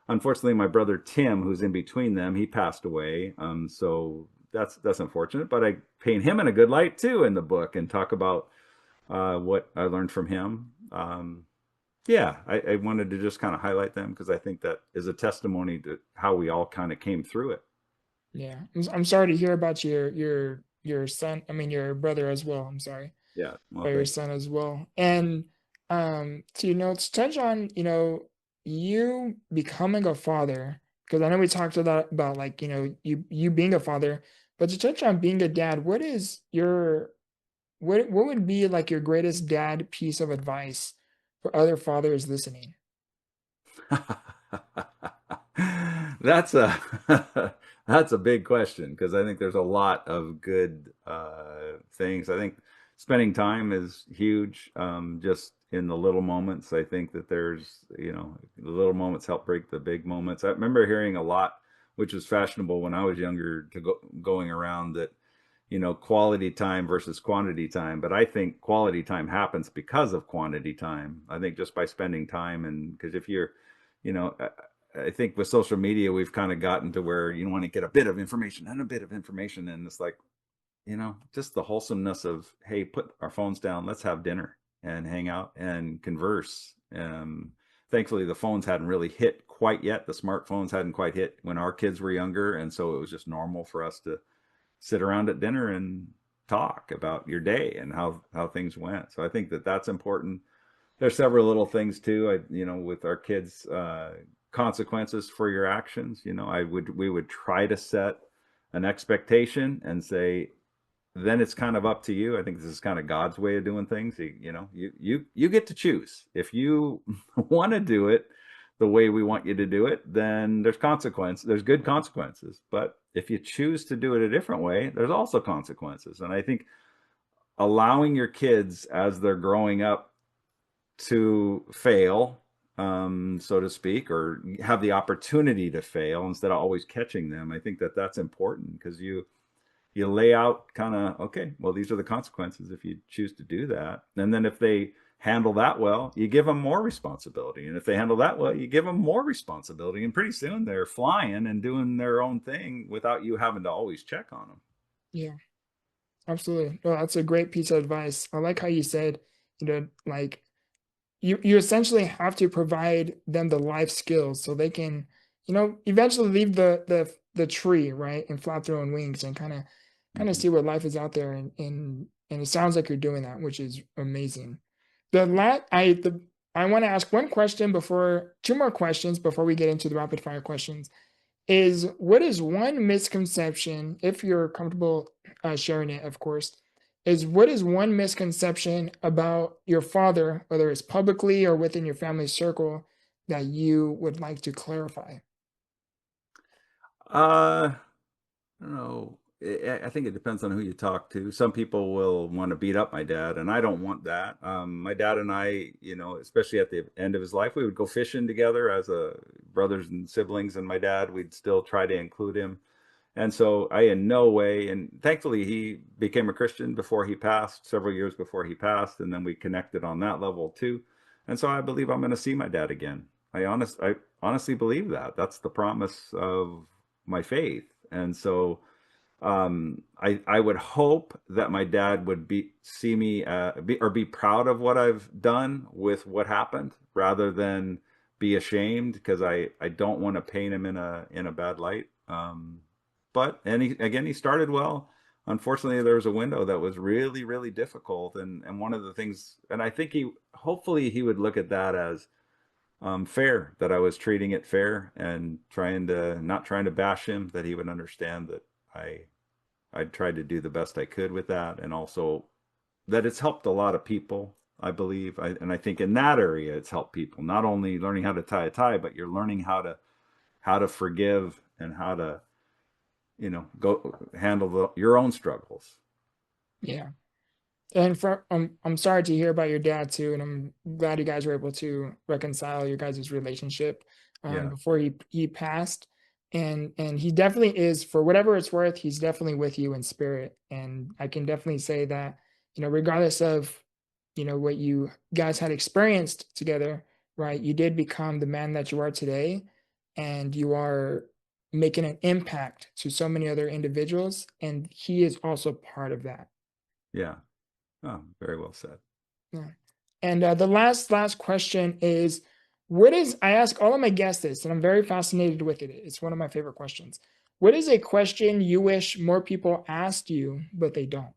unfortunately, my brother Tim, who's in between them, he passed away. So that's unfortunate. But I paint him in a good light too in the book and talk about what I learned from him. Yeah, I wanted to just kind of highlight them because I think that is a testimony to how we all kind of came through it. Yeah, I'm sorry to hear about your son. I mean, your brother as well. I'm sorry. Yeah, well, By your thank son as well. And to touch on, you becoming a father, because I know we talked a lot about like, you being a father, but to touch on being a dad, what would be like your greatest dad piece of advice for other fathers listening? you. That's a that's a big question because I think there's a lot of good things. I think spending time is huge. Just in the little moments, I think that there's the little moments help break the big moments. I remember hearing a lot, which was fashionable when I was younger, going around that quality time versus quantity time. But I think quality time happens because of quantity time. I think just by spending time, and because if you're, you know, I think with social media, we've kind of gotten to where you want to get a bit of information and a bit of information. And it's like, just the wholesomeness of, hey, put our phones down, let's have dinner and hang out and converse. Thankfully, the phones hadn't really hit quite yet. The smartphones hadn't quite hit when our kids were younger. And so it was just normal for us to sit around at dinner and talk about your day and how things went. So I think that that's important. There's several little things too. With our kids, consequences for your actions. We would try to set an expectation and say, then it's kind of up to you. I think this is kind of God's way of doing things. You get to choose. If you want to do it the way we want you to do it, then there's consequence. There's good consequences. But if you choose to do it a different way, there's also consequences. And I think allowing your kids as they're growing up to fail, so to speak, or have the opportunity to fail instead of always catching them. I think that that's important because you lay out kind of, okay, well, these are the consequences if you choose to do that. And then if they handle that well, you give them more responsibility. And if they handle that well, you give them more responsibility. And pretty soon they're flying and doing their own thing without you having to always check on them. Yeah, absolutely. No, that's a great piece of advice. I like how you said, like you essentially have to provide them the life skills so they can, eventually leave the tree, right, and flap their own wings and kind of Mm-hmm. see what life is out there, and it sounds like you're doing that, which is amazing. The lat I want to ask one question before two more questions before we get into the rapid fire questions. Is what is one misconception, if you're comfortable sharing it, of course, is what is one misconception about your father, whether it's publicly or within your family circle, that you would like to clarify? Uh, I don't know. I think it depends on who you talk to. Some people will want to beat up my dad, and I don't want that. My dad and I, especially at the end of his life, we would go fishing together as brothers and siblings, and my dad, we'd still try to include him. And so I in no way, and thankfully he became a Christian before he passed, several years before he passed, and then we connected on that level too. And so I believe I'm going to see my dad again. I honestly believe that. That's the promise of my faith. And so I would hope that my dad would see me be proud of what I've done with what happened rather than be ashamed because I don't want to paint him in a bad light. But and he started well. Unfortunately, there was a window that was really really difficult, and one of the things, and I think he hopefully he would look at that as fair, that I was treating it fair and not trying to bash him, that he would understand that I I tried to do the best I could with that, and also that it's helped a lot of people. I believe, and I think in that area, it's helped people not only learning how to tie a tie, but you're learning how to forgive and how to go handle your own struggles. Yeah. And I'm sorry to hear about your dad too, and I'm glad you guys were able to reconcile your guys' relationship Yeah, before he passed. And he definitely is, for whatever it's worth, he's definitely with you in spirit. And I can definitely say that, regardless of what you guys had experienced together, right? You did become the man that you are today, and you are making an impact to so many other individuals, and he is also part of that. yeah. Oh, very well said. Yeah. And the last question is, what is, I ask all of my guests this, and I'm very fascinated with it. It's one of my favorite questions. What is a question you wish more people asked you, but they don't?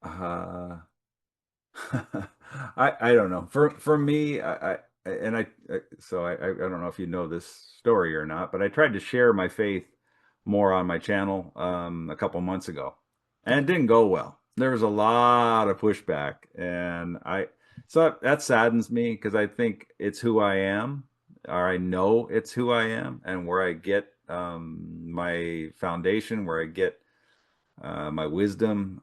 Uh, I don't know. For me, and I don't know if you know this story or not, but I tried to share my faith more on my channel a couple months ago, and Yeah. it didn't go well. There was a lot of pushback, and so that saddens me because I think it's who I am, or I know it's who I am, and where I get my foundation, where I get my wisdom,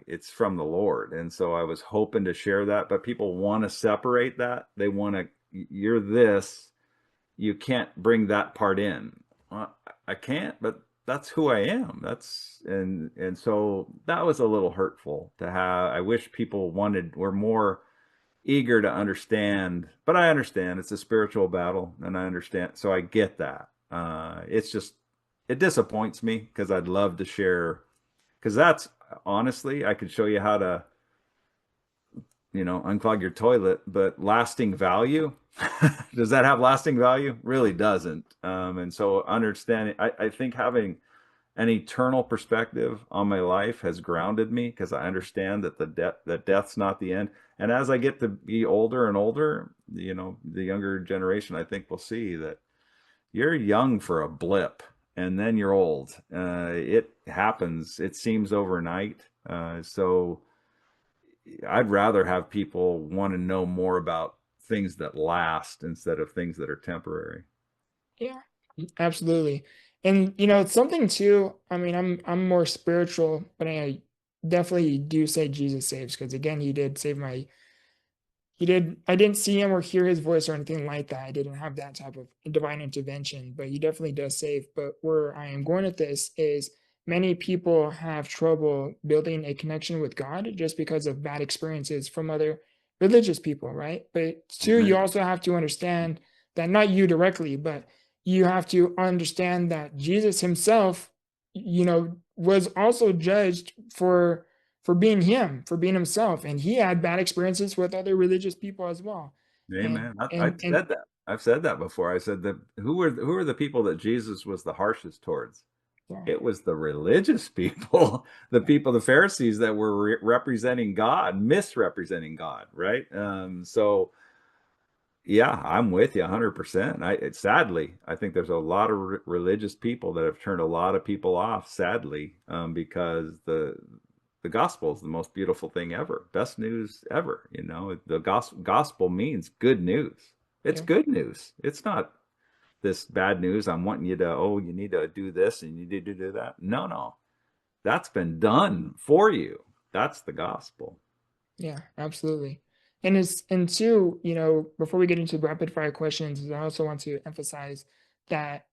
it's from the Lord. And so I was hoping to share that, but people want to separate that. They want to, you're this, you can't bring that part in. Well, I can't, but that's who I am. And so that was a little hurtful to have. I wish people were more eager to understand, but I understand it's a spiritual battle and I understand. So I get that. It's just, it disappoints me because I'd love to share, because that's honestly, I could show you how to, unclog your toilet, but lasting value, does that have lasting value? Really doesn't. And so understanding, I think having an eternal perspective on my life has grounded me because I understand that that death's not the end. And as I get to be older and older, the younger generation, I think will see that you're young for a blip and then you're old. It happens. It seems overnight. So I'd rather have people want to know more about things that last instead of things that are temporary. Yeah, absolutely. And it's something too. I mean, I'm more spiritual, but definitely do say Jesus saves, because again, he did save my he did I didn't see him or hear his voice or anything like that. I didn't have that type of divine intervention, but he definitely does save. But where I am going with this is many people have trouble building a connection with God just because of bad experiences from other religious people, right? But two, you Amen. also have to understand that, not you directly, but you have to understand that Jesus himself, was also judged for being him, for being himself. And he had bad experiences with other religious people as well. And Amen. I've and said that. I've said that before. I said that who were the people that Jesus was the harshest towards? so It was the religious people, the people, the Pharisees that were representing God, misrepresenting God, right? So yeah, I'm with you 100%. Sadly, I think there's a lot of religious people that have turned a lot of people off, sadly, because the gospel is the most beautiful thing ever, best news ever. The gospel means good news. It's yeah, good news. It's not this bad news. I'm wanting you to, oh, you need to do this and you need to do that. No, no, that's been done for you. That's the gospel. yeah, absolutely. And two, before we get into rapid fire questions, I also want to emphasize that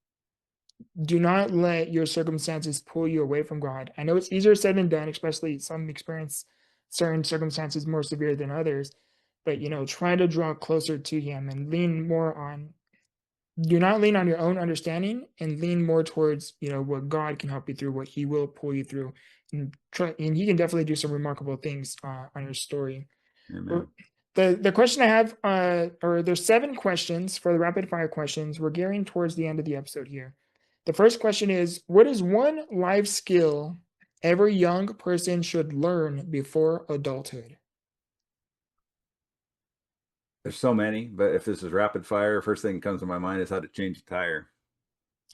do not let your circumstances pull you away from God. I know it's easier said than done, especially some experience certain circumstances more severe than others. But try to draw closer to Him and lean more on. Do not lean on your own understanding, and lean more towards what God can help you through, what He will pull you through, and try. And He can definitely do some remarkable things on your story. Amen. The question I have, or there's 7 questions for the rapid fire questions. We're gearing towards the end of the episode here. The first question is, what is one life skill every young person should learn before adulthood? There's so many, but if this is rapid fire, first thing that comes to my mind is how to change a tire.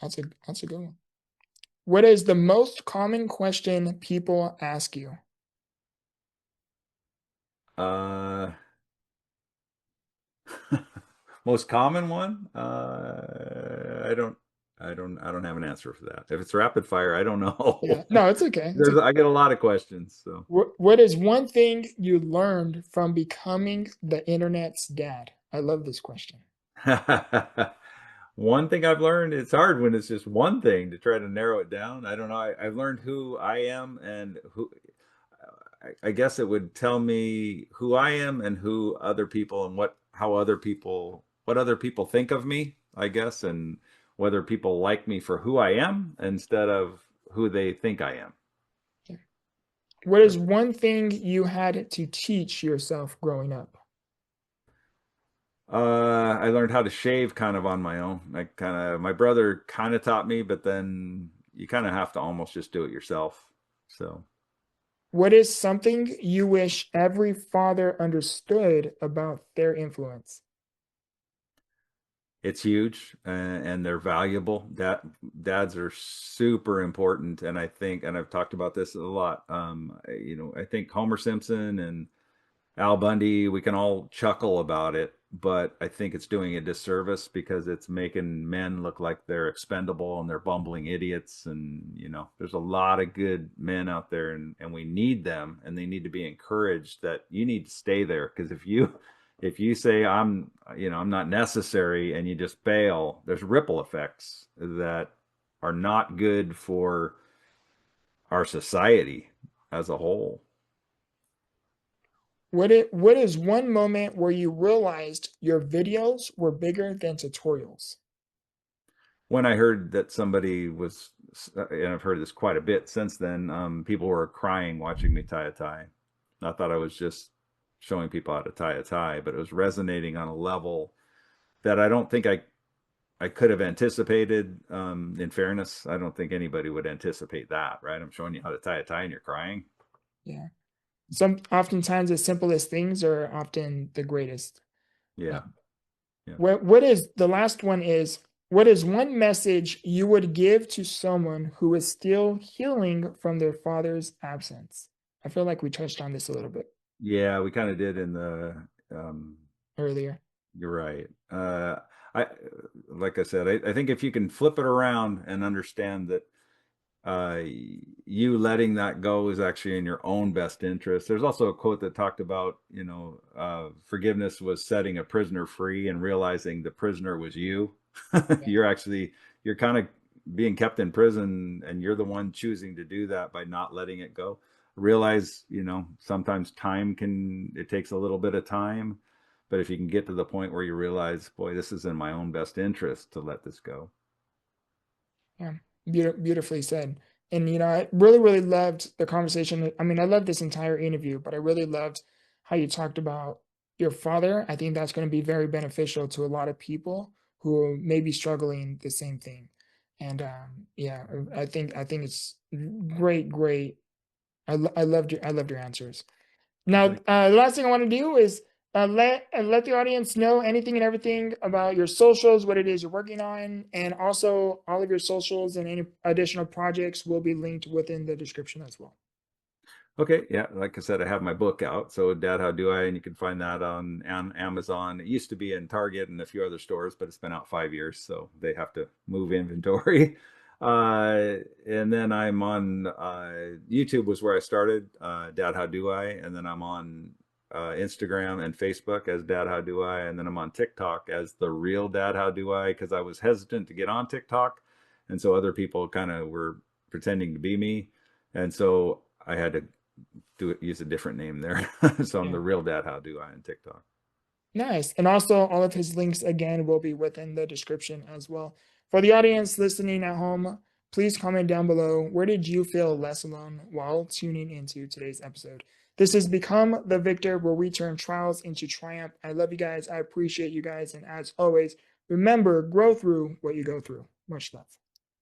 That's a good one. What is the most common question people ask you? Uh, Most common one? I don't have an answer for that. If it's rapid fire, I don't Yeah, know. no, it's okay. It's There's, okay. I get a lot of questions, so. What is one thing you learned from becoming the internet's dad? I love this question. One thing I've learned, it's hard when it's just one thing to try to narrow it down. I don't know. I've learned who I am and I guess it would tell me who I am and who other people and what other people think of me, I guess, and whether people like me for who I am instead of who they think I am. What is That's one thing you had to teach yourself growing up? I learned how to shave kind of on my own. My brother kind of taught me, but then you kind of have to almost just do it yourself. So What is something you wish every father understood about their influence? it's huge and they're valuable. Dads are super important, and I've talked about this a lot. I think Homer Simpson and Al Bundy, we can all chuckle about it, but I think it's doing a disservice because it's making men look like they're expendable and they're bumbling idiots. And, there's a lot of good men out there and we need them and they need to be encouraged that you need to stay there. Because if you say I'm not necessary and you just bail, there's ripple effects that are not good for our society as a whole. What is one moment where you realized your videos were bigger than tutorials? When I heard that somebody was, and I've heard this quite a bit since then, people were crying watching me tie a tie. I thought I was just showing people how to tie a tie, but it was resonating on a level that I don't think I could have anticipated. In fairness, I don't think anybody would anticipate that, right? I'm showing you how to tie a tie and you're crying. Yeah. Some oftentimes the simplest things are often the greatest. Yeah, yeah. What is the last one is, what is one message you would give to someone who is still healing from their father's absence? I feel like we touched on this a little bit Yeah, we kind of did in the, um, earlier. you're right. I, like I said, I think if you can flip it around and understand that uh, you letting that go is actually in your own best interest. There's also a quote that talked about, forgiveness was setting a prisoner free and realizing the prisoner was you. Yeah. you're actually, you're kind of being kept in prison and you're the one choosing to do that by not letting it go. Realize, sometimes it takes a little bit of time, but if you can get to the point where you realize, boy, this is in my own best interest to let this go. Yeah, beautifully said. And I really, really loved the conversation. I mean, I loved this entire interview, but I really loved how you talked about your father. I think that's going to be very beneficial to a lot of people who may be struggling the same thing. And yeah, I think it's great, great. I loved your answers. Well, Now, thank the last thing I want to do is let the audience know anything and everything about your socials, what it is you're working on, and also all of your socials and any additional projects will be linked within the description as well. Okay, yeah, like I said, I have my book out. So, Dad, How Do I? And you can find that on Amazon. It used to be in Target and a few other stores, but it's been out 5 years, so they have to move inventory. And then I'm on YouTube was where I started, Dad, How Do I? And then I'm on Instagram and Facebook as Dad, How Do I? And then I'm on TikTok as The Real Dad, How Do I? Because I was hesitant to get on TikTok, and so other people kind of were pretending to be me, and so I had to use a different name there. So I'm Yeah. the real dad. How do I on TikTok? Nice. And also, all of his links again will be within the description as well. For the audience listening at home, please comment down below, where did you feel less alone while tuning into today's episode? This has become The Victor, where we turn trials into triumph. I love you guys. I appreciate you guys. And as always, remember, grow through what you go through. Much love.